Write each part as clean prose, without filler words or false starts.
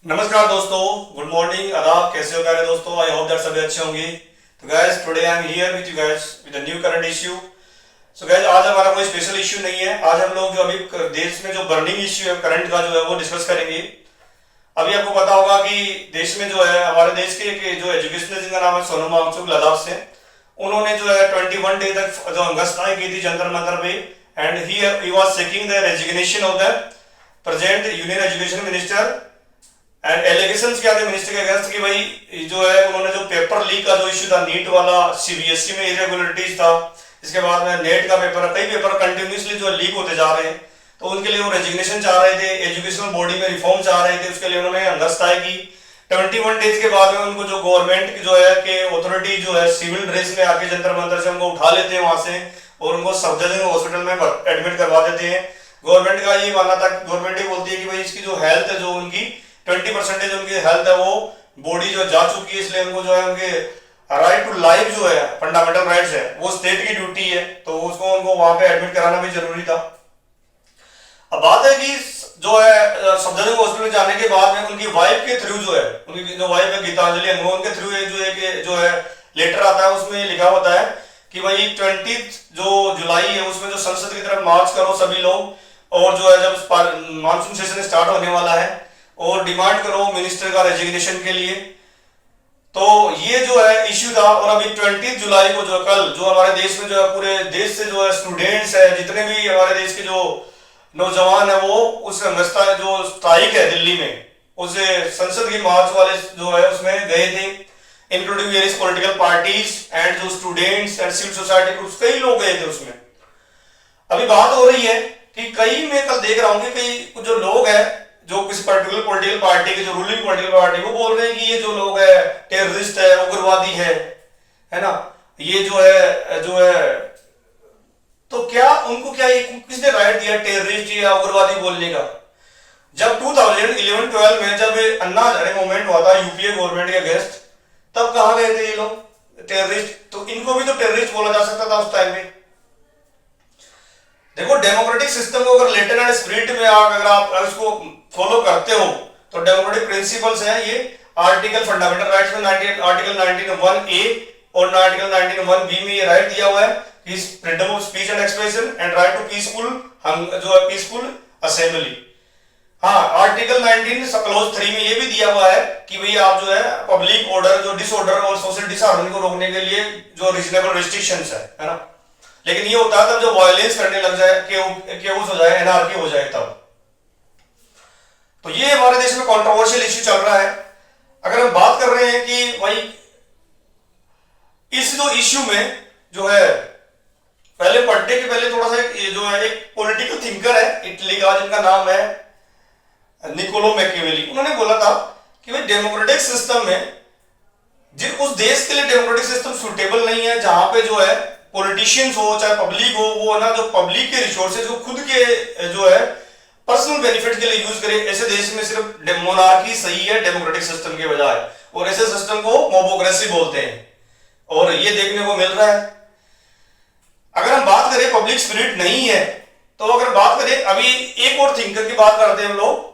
नमस्कार दोस्तों, good morning, आदाब। कैसे हो प्यारे दोस्तों? आई होप दैट सभी अच्छे होंगे। तो guys, today I am here with you guys with a new current issue. So guys, आज हमारा कोई स्पेशल इश्यू नहीं है। आज हम लोग जो अभी देश में जो बर्निंग इश्यू है करंट का जो है वो डिस्कस करेंगे। अभी आपको पता होगा कि देश में जो है हमारे देश के जो एजुकेशनल जिनका नाम है सोनम वांगचुक लद्दाख से, उन्होंने जो है 21 डे तक जो हंगामा की थी जंतर मंतर पे। And he was seeking the resignation of the present union education minister. And allegations क्या थे मिनिस्टर के अगेंस्ट कि भाई जो है उन्होंने जो पेपर लीक का जो इश्यू था, नीट वाला, सीबीएसई में इरेगुलरिटीज था, इसके बाद में नेट का पेपर, कई पेपर कंटिन्यूसली जो लीक होते जा रहे हैं, तो उनके लिए वो रेजिग्नेशन चाह रहे थे, एजुकेशनल बॉडी में रिफॉर्म चाह रहे थे। उसके लिए उन्होंने हंगामा की। 21 डेज के बाद में उनको जो गवर्नमेंट की जो है कि अथॉरिटी जो है सिविल ड्रेस में आके जंतर मंतर से उनको उठा लेते हैं वहां से और उनको सफदरजंग हॉस्पिटल में एडमिट करवा देते हैं। गवर्नमेंट का ये मानना था, गवर्नमेंट ये बोलती है कि भाई इसकी जो हेल्थ है, जो उनकी 20% उनकी हेल्थ है, वो बॉडी जो जा चुकी है, इसलिए उनको जो है उनके राइट टू लाइफ जो है, फंडामेंटल राइट्स है, वो स्टेट की ड्यूटी है, तो उसको उनको वहां पे एडमिट कराना भी जरूरी था। अब बात है कि जो है सफदरजंग हॉस्पिटल जाने के बाद में उनकी वाइफ के थ्रू जो है, उनकी जो वाइफ है गीतांजलि अंगमो, उनके थ्रू एक जो है कि जो है लेटर आता है, उसमें लिखा होता है कि भाई 20 जो जुलाई है उसमें जो संसद की तरफ मार्च करो सभी लोग, और जो है जब मानसून सेशन स्टार्ट होने वाला है, और डिमांड करो मिनिस्टर का रेजिग्नेशन के लिए। तो ये जो है इश्यू था। और अभी 20 जुलाई को जो कल जो हमारे देश में जो है पूरे देश से जो है स्टूडेंट्स है, जितने भी हमारे देश के जो नौजवान है, वो उस हंगामा जो स्ट्राइक है दिल्ली में, उसे संसद की मार्च वाले जो है उसमें गए थे, including various political parties and जो students and civil society groups, कई लोग गए थे उसमें। अभी बात हो रही है कि कई, मैं कल देख रहा हूं कि कई जो लोग हैं जो किसी पर्टिकुलर पॉलिटिकल पार्टी के, जो रूलिंग पॉलिटिकल पार्टी, वो बोल रहे हैं कि ये जो लोग है टेररिस्ट है, उग्रवादी है ना, ये जो है तो क्या उनको क्या किसने राइट दिया टेररिस्ट या उग्रवादी बोलने का? जब 2011-12 में जब अन्ना हजारे मूवमेंट हुआ था यूपीए गवर्नमेंट के अगेंस्ट, तब कहा गए थे ये लोग टेररिस्ट? तो इनको भी तो टेररिस्ट बोला जा सकता था उस टाइम में। देखो, डेमोक्रेटिक सिस्टम को अगर लेटर एंड स्पिरिट में अगर आप इसको फॉलो करते हो, तो डेमोक्रेटिक प्रिंसिपल्स हैं ये। आर्टिकल फंडामेंटल राइट्स में आर्टिकल 19(1)(a) और आर्टिकल 19(1)(b) में ये राइट दिया हुआ है कि freedom of speech and expression and right to peaceful, हम जो है पीसफुल असेंबली। हाँ, आर्टिकल 19 क्लोज 3 में ये भी दिया हुआ है कि भाई आप जो है पब्लिक ऑर्डर, जो डिसऑर्डर और सोशल डिसहार्मनी को रोकने के लिए जो रीजनेबल रिस्ट्रिक्शंस है ना। लेकिन ये होता है तब जब वायलेंस करने लग जाए, केओस हो जाए, एनार्की हो जाए तब। तो ये हमारे देश में कंट्रोवर्शियल इश्यू चल रहा है। अगर हम बात कर रहे हैं कि भाई इस जो इश्यू में जो है, पहले पढ़ने के पहले थोड़ा सा ये जो है एक पॉलिटिकल थिंकर है इटली का, जिनका नाम है निकोलो मैकियावेली। उन्होंने बोला था कि भाई डेमोक्रेटिक सिस्टम में जिस उस देश के लिए डेमोक्रेटिक सिस्टम सुटेबल नहीं है जहां पे जो है पॉलिटिशियंस हो चाहे पब्लिक हो, वो ना जो पब्लिक के रिसोर्सेज को खुद के जो है पर्सनल बेनिफिट के लिए यूज करे। ऐसे देश में सिर्फ मोनार्की सही है डेमोक्रेटिक सिस्टम के बजाय, और ऐसे सिस्टम को मोबोक्रेसी बोलते हैं, और ये देखने को मिल रहा है। अगर हम बात करें पब्लिक स्पिरिट नहीं है, तो अगर बात करें अभी एक और थिंकर की बात करते हैं हम लोग,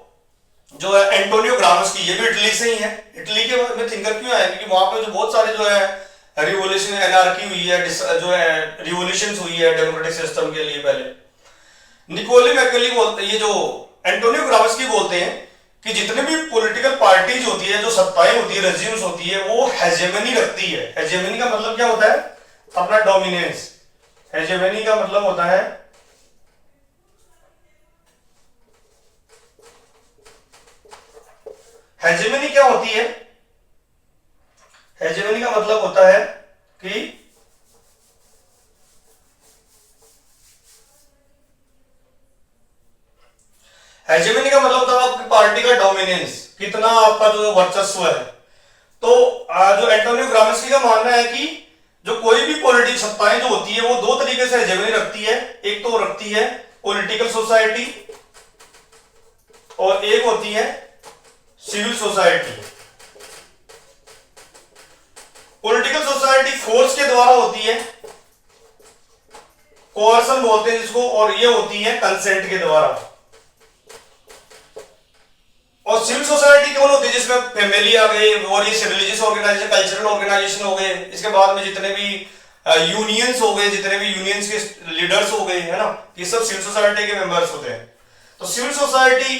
जो है एंटोनियो ग्रामस्की। ये भी इटली से ही है। इटली के में थिंकर क्यों आए? क्योंकि वहां पे जो बहुत सारे जो है रिवोल्यूशन, एनार्की हुई है, जो है रिवोल्यूशन हुई है डेमोक्रेटिक सिस्टम के लिए। पहले निकोलो मैकियावेली बोलते, ये जो एंटोनियो ग्रामस्की बोलते हैं कि जितने भी पॉलिटिकल पार्टीज होती है, जो सत्ताएं होती है, रेजिम्स होती है, वो हेजेमनी रखती है। हेजेमनी का मतलब क्या होता है? अपना डोमिनेंस। हेजेमनी का मतलब होता है हेजेमनी क्या होती है? हेजेमनी का मतलब होता है कि हेजेमनी का मतलब होता है आपकी पार्टी का डोमिनेंस, कितना आपका जो वर्चस्व है। तो जो एंटोनियो ग्रामस्की का मानना है कि जो कोई भी पॉलिटिक्स सत्ताएं जो होती है वो दो तरीके से हेजेमनी रखती है। एक तो रखती है पॉलिटिकल सोसाइटी, और एक होती है civil society. Political society force के द्वारा होती है, कोअर्सन बोलते हैं जिसको, और ये होती है कंसेंट के द्वारा। और सिविल सोसाइटी कौन होती है, जिसमें फैमिली आ गई और ये रिलीजियस ऑर्गेनाइजेशन, कल्चरल ऑर्गेनाइजेशन हो गए, इसके बाद में जितने भी यूनियंस हो गए, जितने भी यूनियंस के लीडर्स हो गए, है ना, ये सब सिविल सोसाइटी के मेंबर्स होते हैं। तो सिविल सोसाइटी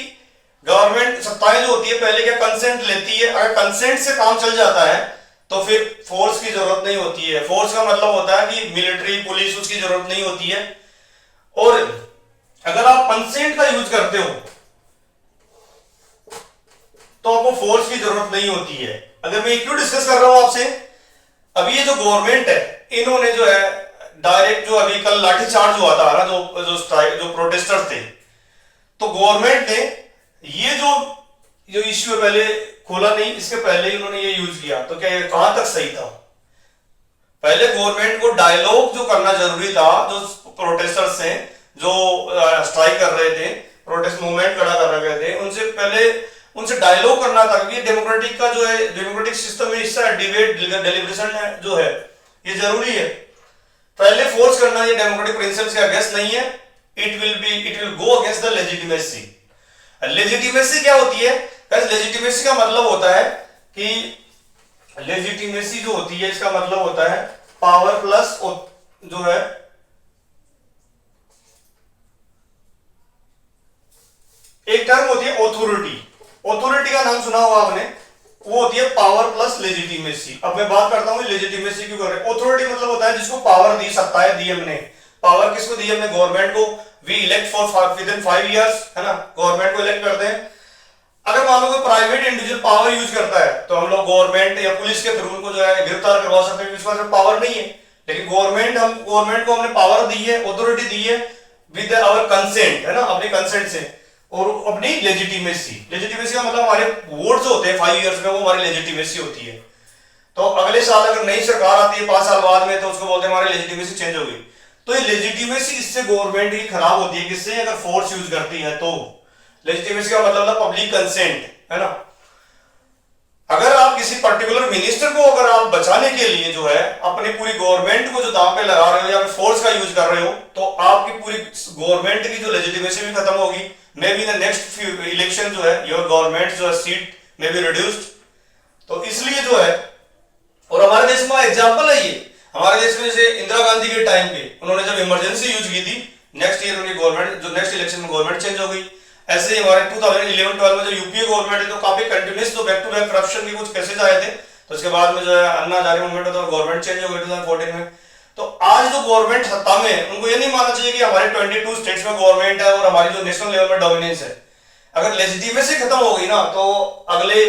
गवर्नमेंट सत्ताएं जो होती है पहले क्या कंसेंट लेती है, अगर कंसेंट से काम चल जाता है तो फिर फोर्स की जरूरत नहीं होती है। फोर्स का मतलब होता है कि मिलिट्री पुलिस, उसकी जरूरत नहीं होती है। और अगर आप कंसेंट का यूज करते हो तो आपको फोर्स की जरूरत नहीं होती है। अगर मैं क्यों डिस्कस कर रहा हूं आपसे, अभी ये जो गवर्नमेंट है इन्होंने जो है डायरेक्ट जो अभी कल लाठीचार्ज हुआ था ना, जो स्ट्राइक, जो प्रोटेस्टर्स थे, तो गवर्नमेंट ने ये जो इश्यू है पहले खोला नहीं, इसके पहले ही उन्होंने ये यूज किया। तो क्या ये कहां तक सही था? पहले गवर्नमेंट को डायलॉग जो करना जरूरी था, जो प्रोटेस्टर्स हैं जो स्ट्राइक कर रहे थे, प्रोटेस्ट मूवमेंट खड़ा कर रहे थे, उनसे पहले उनसे डायलॉग करना था। क्योंकि डेमोक्रेटिक का जो है, डेमोक्रेटिक सिस्टम में हिस्सा है, डिबेट डेलिब्रेशन है जो है, ये जरूरी है। पहले फोर्स करना ये डेमोक्रेटिक प्रिंसिपल्स के अगेंस्ट नहीं है। It will go against the legitimacy. Legitimacy क्या होती है? लेजिटिमेसी का मतलब होता है कि लेजिटिमेसी जो होती है इसका मतलब होता है पावर प्लस जो है एक टर्म होती है ऑथोरिटी। ऑथोरिटी का नाम सुना होगा आपने, वो होती है पावर प्लस लेजिटिमेसी। अब मैं बात करता हूं लेजिटिमेसी क्यों कर रहे हैं। ऑथोरिटी मतलब होता है जिसको पावर दी, सत्ताएं दी हमने। पावर किसको दी हमने? गवर्नमेंट को। We elect for within 5 years, है ना, गवर्नमेंट को इलेक्ट करते हैं। अगर मान लो कोई प्राइवेट इंडिविजुअल पावर यूज करता है तो हम लोग गवर्नमेंट या पुलिस के थ्रू उनको जो है गिरफ्तार करवा सकते हैं, उसके पास पावर नहीं है। लेकिन गवर्नमेंट को हमने पावर दी है, ऑथोरिटी दी है विद आवर कंसेंट, है ना, अपने कंसेंट से, और अपनी लेजिटिमेसी। लेजिटिमेसी का मतलब हमारे वोट जो होते हैं 5 इयर्स में, वो हमारी लेजिटिमेसी होती है। तो अगले साल अगर नई सरकार आती है 5 साल बाद में, तो उसको बोलते हैं हमारी लेजिटिमेसी चेंज हो गई। तो ये लेजिटिमेसी इससे गवर्नमेंट की खराब होती है। किससे? अगर फोर्स यूज करती है तो। लेजिटिमेसी का मतलब होता है पब्लिक कंसेंट, है ना। अगर आप किसी पर्टिकुलर मिनिस्टर को अगर आप बचाने के लिए जो है अपनी पूरी गवर्नमेंट को जो दांव पे लगा रहे हो या फोर्स का यूज कर रहे हो, तो आपकी पूरी गवर्नमेंट की जो लेजिटिमेसी भी खत्म होगी। May be the next few election जो है योर गवर्नमेंट जो है सीट में बी रिड्यूस्ड। तो इसलिए जो है, और हमारे देश में एग्जाम्पल है ये, हमारे देश में जैसे इंदिरा गांधी के टाइम पे उन्होंने जब इमरजेंसी यूज की थी, नेक्स्ट ईयर उनकी गवर्नमेंट जो नेक्स्ट इलेक्शन में गवर्नमेंट चेंज हो गई। ऐसे ही हमारे 2011-12 में जो यूपीए गवर्नमेंट है तो काफी कंटिन्यूस जो बैक टू बैक करप्शन के कुछ केसेस आए थे, तो उसके बाद में जो है अन्ना हजारे मूवमेंट होता है, गवर्नमेंट चेंज हो गई 2014 में। तो आज जो गवर्नमेंट सत्ता में, उनको ये नहीं मानना चाहिए कि हमारे 22 स्टेट्स में गवर्नमेंट है और हमारी जो नेशनल लेवल में डोमिनेंस है। अगर लेजिटिमेसी खत्म हो गई ना, तो अगले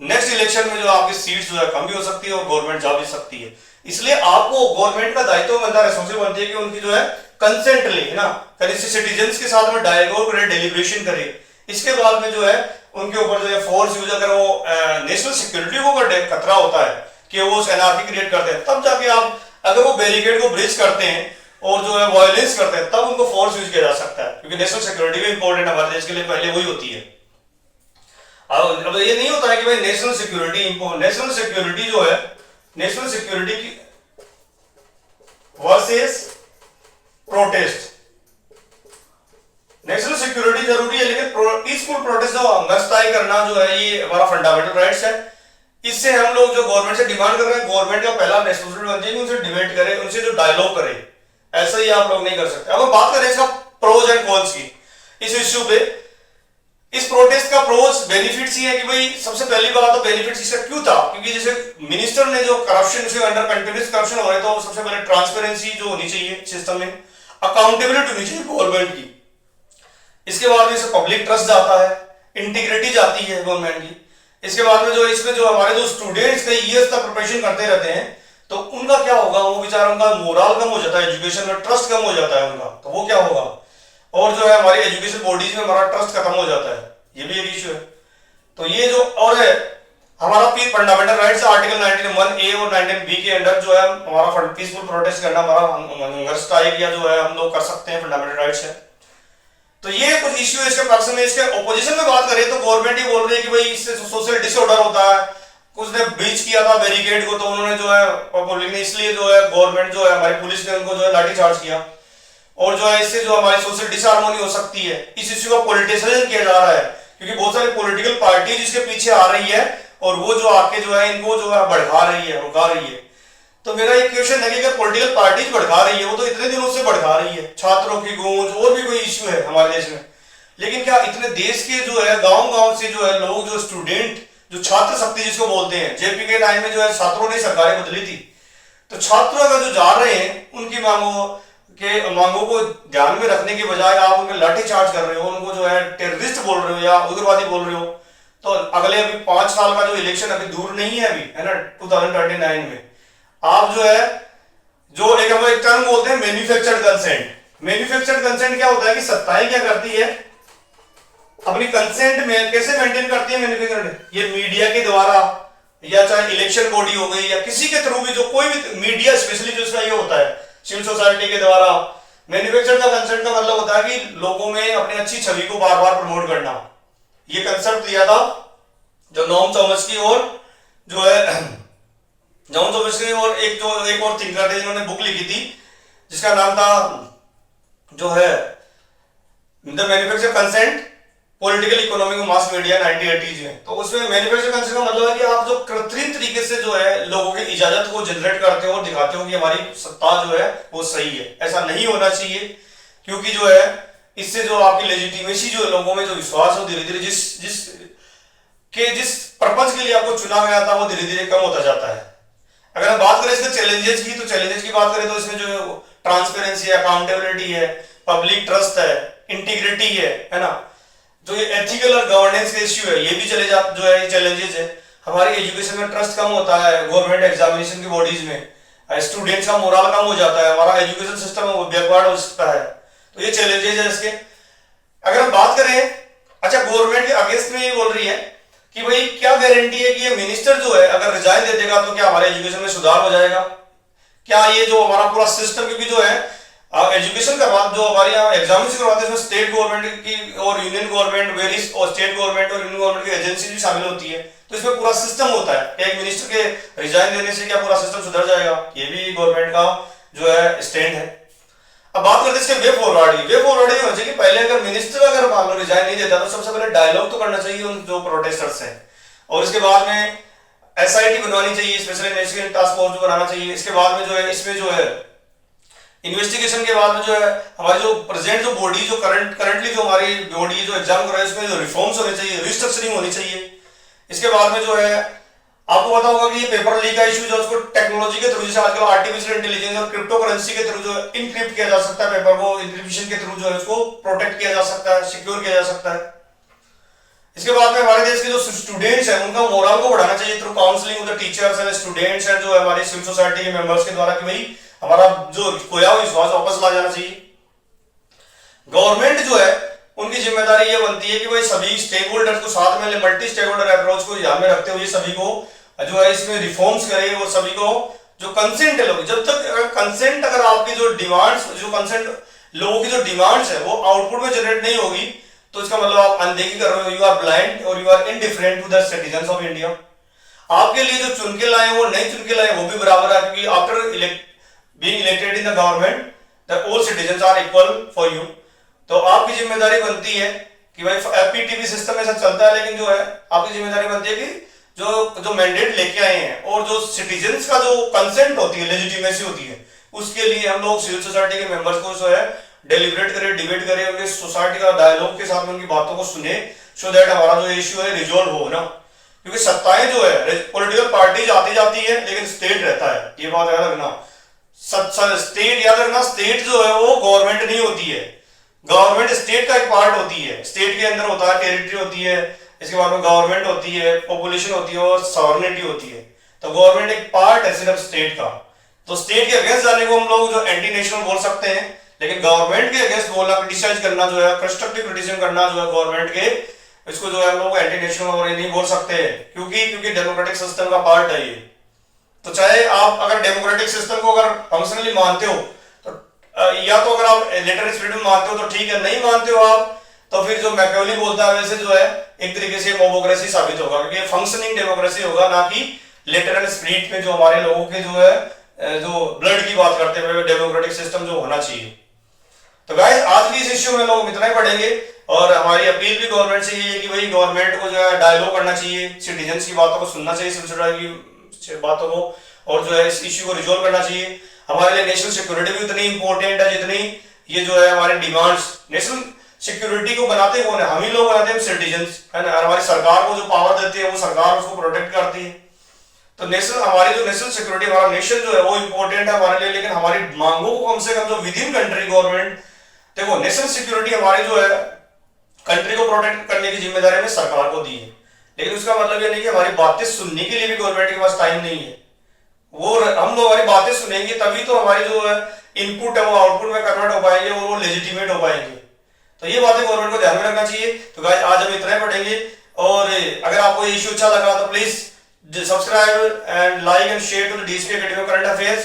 नेक्स्ट इलेक्शन में जो आपकी सीट्स जो है कम भी हो सकती है और गवर्नमेंट जा भी सकती है। इसलिए आपको गवर्नमेंट का दायित्व बनता है, रिस्पॉन्सिबिलिटी बनती है कि उनकी जो है कंसेंट ले, है ना, सिटीजन्स के साथ में डायलॉग करे, डेलिब्रेशन करे। इसके बाद में जो है उनके ऊपर जो है फोर्स यूज, अगर वो नेशनल सिक्योरिटी को खतरा होता है कि वो एनआरकी क्रिएट करते हैं, तब जाके आप अगर वो बैरिकेड को ब्रिज करते हैं और जो है वायलेंस करते हैं, तब उनको फोर्स यूज किया जा सकता है। क्योंकि नेशनल सिक्योरिटी भी इंपॉर्टेंट है हमारे देश के लिए, पहले वही होती है। अब ये नहीं होता है कि भाई नेशनल सिक्योरिटी जो है, नेशनल सिक्योरिटी की वर्सेस प्रोटेस्ट। नेशनल सिक्योरिटी जरूरी है, लेकिन पीसफुल प्रोटेस्ट जो हंगरस्ट्राइक करना जो है, ये हमारा फंडामेंटल राइट्स है। इससे हम लोग जो गवर्नमेंट से डिमांड कर रहे हैं, गवर्नमेंट का पहला रिस्पॉन्सिबिलिटी बनती है कि उनसे डिबेट करे, उनसे जो डायलॉग करे। ऐसा ही आप लोग नहीं कर सकते। अब बात करें इसका प्रोज एंड कॉन्स की, इस इश्यू पे, इस प्रोटेस्ट का प्रोज बेनिफिट्स ही है कि भाई सबसे पहली बात तो बेनिफिट्स इसका क्यों था, क्योंकि जैसे मिनिस्टर ने जो करप्शन, उसके अंडर कंटिन्यूस करप्शन हो रहा है, तो सबसे पहले ट्रांसपेरेंसी जो होनी चाहिए सिस्टम में, अकाउंटेबिलिटी होनी चाहिए गवर्नमेंट की। इसके बाद में इससे पब्लिक ट्रस्ट जाता है, इंटीग्रिटी जाती है गवर्नमेंट की। इसके बाद में जो इसमें जो हमारे जो स्टूडेंट्स कई ईयर्स तक प्रिपरेशन करते रहते हैं, तो उनका क्या होगा? वो बेचारा, उनका मोरल कम हो जाता है, एजुकेशन में ट्रस्ट कम हो जाता है उनका, तो वो क्या होगा? और जो है हमारी एजुकेशन बॉडीज में हमारा ट्रस्ट खत्म हो जाता है, ये भी एक इश्यू है। तो ये जो और है हमारा फंडामेंटल राइट्स आर्टिकल 19(1)A और 19(B) के अंडर जो है हमारा पीसफुल प्रोटेस्ट करना, हमारा हंगर स्ट्राइक या जो है हम लोग कर सकते हैं, फंडामेंटल राइट्स है। तो ये कुछ इश्यू है। इसके पक्ष में, इसके ऑपोजिशन में बात करें तो गवर्नमेंट ही बोल रही है कि भाई इससे सोशल डिसऑर्डर होता है। कुछ ने ब्रीच किया था बैरिकेड को, तो उन्होंने जो है पब्लिक ने, इसलिए जो है गवर्नमेंट जो है हमारी पुलिस ने उनको जो है लाठीचार्ज किया, और जो है इससे जो हमारी सोशल डिसहार्मोनी हो सकती है। इस इश्यू का पॉलिटिसाइजेशन किया जा रहा है क्योंकि बहुत सारी पॉलिटिकल पार्टी जिसके पीछे आ रही है और वो जो आके जो है इनको जो है भड़का रही है, रुका रही है। तो मेरा एक क्वेश्चन है कि अगर पॉलिटिकल पार्टी भड़का रही है, वो तो इतने दिनों से भड़का रही है, छात्रों की गूंज और भी कोई इश्यू है हमारे देश में, लेकिन क्या इतने देश के जो है गांव गांव से जो है लोग, जो स्टूडेंट, जो छात्र शक्ति जिसको बोलते हैं, जेपी के टाइम में जो है छात्रों ने सरकारें बदली थी, तो छात्र अगर जो जा रहे हैं उनकी मांगों को ध्यान में रखने के बजाय आप उनमें लाठी चार्ज कर रहे हो, उनको जो है टेररिस्ट बोल रहे हो या उग्रवादी बोल रहे हो, तो अगले अभी 5 साल का जो इलेक्शन अभी दूर नहीं है अभी, है ना, 2039 में आप जो है जो एक टर्म बोलते हैं मैन्युफैक्चर्ड कंसेंट। मैन्युफैक्चर्ड कंसेंट क्या होता है कि सत्ताएं क्या करती है, अपनी कंसेंट में कैसे मेंटेन करती है मैन्युफैक्चर्ड, ये मीडिया के द्वारा या चाहे इलेक्शन बॉडी हो गई या किसी के थ्रू भी, जो कोई भी मीडिया स्पेशली जो इसका ये होता है सिविल सोसाइटी के द्वारा। मैन्युफैक्चर का कंसेंट का मतलब होता है कि लोगों में अपनी अच्छी छवि को बार बार प्रमोट करना। ये कंसेप्ट दिया था जो नोम चॉम्स्की और जो है जॉन चॉम्स्की और एक और थिंकर थे जिन्होंने बुक लिखी थी जिसका नाम था जो है the manufacture consent political economic mass media 1980s में। तो उसमें मैन्युफैक्चर कंसेंट का मतलब है कि आप जो कृत्रिम तरीके से जो है लोगों की इजाजत को जनरेट करते हो और दिखाते हो कि हमारी सत्ता जो है वो सही है। ऐसा नहीं होना चाहिए, क्योंकि जो है इससे जो आपकी लेजिटिमेसी, जो लोगों में जो विश्वास है, धीरे धीरे जिस पर्पज के लिए आपको चुना गया था वो धीरे धीरे कम होता जाता है। अगर हम बात करें इसके चैलेंजेस की, तो चैलेंजेस की बात करें तो इसमें जो ट्रांसपेरेंसी है, अकाउंटेबिलिटी है, पब्लिक ट्रस्ट है, इंटीग्रिटी है ना, जो ये एथिकल और गवर्नेंस के इश्यू है, ये भी चले जा जो है चैलेंजेस है। हमारी एजुकेशन में ट्रस्ट कम होता है, गवर्नमेंट एग्जामिनेशन की बॉडीज में स्टूडेंट्स का मोरल कम हो जाता है, हमारा एजुकेशन सिस्टम है वो बैकवर्ड हो सकता है, तो ये चैलेंजेस है इसके। अगर हम बात करें, अच्छा गवर्नमेंट के अगेंस्ट में ये बोल रही है कि भाई क्या गारंटी है कि ये मिनिस्टर जो है अगर रिजाइन दे देगा तो क्या हमारे एजुकेशन में सुधार हो जाएगा, क्या ये जो हमारा पूरा सिस्टम, क्योंकि जो है एजुकेशन का बात जो हमारे यहाँ एग्जामिनेशन करवाते हैं उसमें स्टेट गवर्नमेंट की और यूनियन गवर्नमेंट, वेरियस और स्टेट गवर्नमेंट और यूनियन गवर्नमेंट की एजेंसी भी शामिल होती है, तो इसमें पूरा सिस्टम होता है कि एक मिनिस्टर के रिजाइन देने से क्या पूरा सिस्टम सुधर जाएगा, ये भी गवर्नमेंट का जो है स्टैंड है। अब बात करते हैं इसके वे फॉरवर्ड ये होना चाहिए कि पहले अगर मिनिस्टर अगर मान लो रिजाइन नहीं देता तो सबसे पहले डायलॉग तो करना चाहिए उन जो प्रोटेस्टर्स हैं, और इसके बाद में एसआईटी बनवानी चाहिए, स्पेशल इन्वेस्टिगेशन टास्क फोर्स जो बनाना चाहिए। इसके बाद में जो है इसमें जो है इन्वेस्टिगेशन के बाद में जो है हमारी जो प्रेजेंट जो बॉडी जो करंटली जो हमारी बॉडी जो एग्जाम कर रही है उसमें जो रिफॉर्म्स होने चाहिए, रिस्ट्रक्चरिंग होनी चाहिए। इसके बाद में जो है आपको पता होगा कि ये पेपर लीक का इशू जो उसको टेक्नोलॉजी के थ्रू, जैसे आजकल आर्टिफिशियल इंटेलिजेंस और क्रिप्टो करेंसी के थ्रू जो इनक्रिप्ट किया जा सकता है पेपर को, इंक्रिप्शन के थ्रू जो है उसको प्रोटेक्ट किया जा सकता है, सिक्योर किया जा सकता है। इसके बाद में हमारे देश के जो स्टूडेंट्स हैं उनका मोरल को बढ़ाना चाहिए through counselling with the teachers and students and जो है हमारी सिविल सोसाइटी के मेंबर्स के द्वारा कि भाई हमारा जो खोया हुआ विश्वास वापस ला जाना चाहिए। गवर्नमेंट जो है उनकी जिम्मेदारी ये बनती है कि भाई सभी स्टेक होल्डर्स को साथ में मल्टी स्टेक होल्डर अप्रोच को ध्यान में रखते हुए सभी को जो है इसमें रिफॉर्म्स करे और सभी को जो कंसेंट है लोग, जब तक कंसेंट अगर आपकी जो डिमांड्स, जो कंसेंट लोगों की जो डिमांड्स है वो आउटपुट में जनरेट नहीं होगी तो इसका मतलब आप अनदेखी कर रहे हो, यू आर ब्लाइंड और you are indifferent to the citizens of India. आपके लिए जो चुन के लाए वो नहीं चुन के लाए वो भी बराबर है, क्योंकि after being elected in the government the all citizens are equal for you। तो आपकी जिम्मेदारी बनती है कि भाई एफपीटीवी सिस्टम ऐसा चलता है, लेकिन जो है आपकी जिम्मेदारी बनती है कि जो मैंडेट लेके आए हैं और जो सिटीजंस का जो कंसेंट होती है, लेजिटिमेसी होती है, उसके लिए हम लोग सिविल सोसाइटी के मेंबर्स को जो है डेलिब्रेट करें, डिबेट करें, उनके सोसाइटी का डायलॉग के साथ में उनकी बातों को सुने, सो दैट हमारा जो इश्यू है रिजोल्व हो ना। क्योंकि सत्ताएं जो है पॉलिटिकल पार्टीज आती जाती है लेकिन स्टेट रहता है, ये बात याद रखना। स्टेट याद रखना, स्टेट जो है वो गवर्नमेंट नहीं होती है, गवर्नमेंट स्टेट का एक पार्ट होती है, स्टेट के अंदर होता है टेरिटरी होती है, इसके बाद में गवर्नमेंट होती है, पॉपुलेशन होती है और सॉवरेनिटी होती है। तो गवर्नमेंट एक पार्ट है सिर्फ स्टेट का। तो स्टेट के अगेंस्ट जाने को हम लोग जो एंटी नेशनल बोल सकते हैं, लेकिन गवर्नमेंट के अगेंस्ट बोलना, क्रिटिसाइज करना जो है, कंस्ट्रक्टिव क्रिटिसिज्म करना जो है गवर्नमेंट के, इसको जो है हम लोग एंटी नेशनल और नहीं बोल सकते, क्योंकि डेमोक्रेटिक सिस्टम का पार्ट है ये। तो चाहे आप अगर डेमोक्रेटिक सिस्टम को अगर फंक्शनली मानते हो तो या तो अगर आप लेटर स्पिरिट में मानते हो तो ठीक है, नहीं मानते हो आप तो फिर जो मैकियावेली बोलता है वैसे जो है एक तरीके से मोबोक्रेसी साबित होगा, क्योंकि फंक्शनिंग डेमोक्रेसी होगा, ना कि लेटर एंड स्पिरिट में जो हमारे लोगों के जो है जो ब्लड की बात करते हुए डेमोक्रेटिक सिस्टम जो होना चाहिए। तो गाइस आज की इस इश्यू में लोग इतना ही पढ़ेंगे, और हमारी अपील भी गवर्नमेंट से ये है कि भाई गवर्नमेंट को जो है डायलॉग करना चाहिए, सिटीजन्स की बातों को सुनना चाहिए, सिलसिला की बातों को, और जो है इस इश्यू को रिजोल्व करना चाहिए। हमारे लिए नेशनल सिक्योरिटी भी उतनी इंपॉर्टेंट है जितनी ये जो है हमारे डिमांड्स। नेशनल सिक्योरिटी को बनाते कौन है? हम ही लोग बनाते हैं, सिटीजन्स है ना। हमारी सरकार को जो पावर देती है वो सरकार उसको प्रोटेक्ट करती है। तो नेशनल हमारी जो नेशनल सिक्योरिटी, हमारा नेशन जो है वो इंपॉर्टेंट है हमारे लिए, लेकिन हमारी मांगों को कम से कम जो विद इन कंट्री गवर्नमेंट, देखो नेशनल सिक्योरिटी हमारी जो है कंट्री को प्रोटेक्ट करने की जिम्मेदारी हमें सरकार को दी है, लेकिन उसका मतलब ये नहीं कि हमारी बातें सुनने के लिए भी गवर्नमेंट के पास टाइम नहीं है। वो हम लोग हमारी बातें सुनेंगे तभी तो हमारी जो है इनपुट है वो आउटपुट में कन्वर्ट हो पाएंगे और वो लेजिटिमेट हो पाएंगे। तो ये बातें गवर्नमेंट को ध्यान में रखना चाहिए। तो गाइस आज हम इतना ही पढ़ेंगे, और अगर आपको ये इश्यू अच्छा लगा तो please subscribe and like and share to the DSP academy current affairs.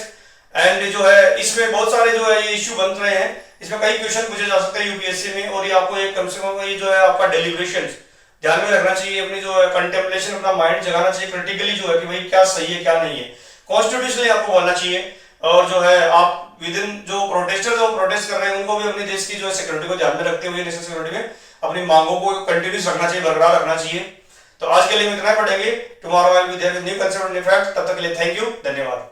And जो है इसमें बहुत सारे जो है ये इश्यू बन रहे हैं, इसमें कई क्वेश्चन पूछे जा सकते हैं यूपीएससी में, और ये आपको एक कम से कम ये जो है आपका डेलिब्रेशन ध्यान में रखना चाहिए, अपनी जो है कंटेम्पलेशन, अपना माइंड जगाना चाहिए क्रिटिकली, जो है कि भाई क्या सही है क्या नहीं है, कॉन्स्टिट्यूशनली आपको बोलना चाहिए। और जो है आप विद इन जो प्रोटेस्टर जो प्रोटेस्ट कर रहे हैं उनको भी अपने देश की जो है सिक्योरिटी को ध्यान में रखते हुए नेशनल सिक्योरिटी में अपनी मांगों को कंटिन्यूस रखना चाहिए, बरकरार रखना चाहिए। तो आज के लिए हम इतना ही पढ़ेंगे। Tomorrow I will be there with new concept and facts. तब तक के लिए थैंक यू, धन्यवाद।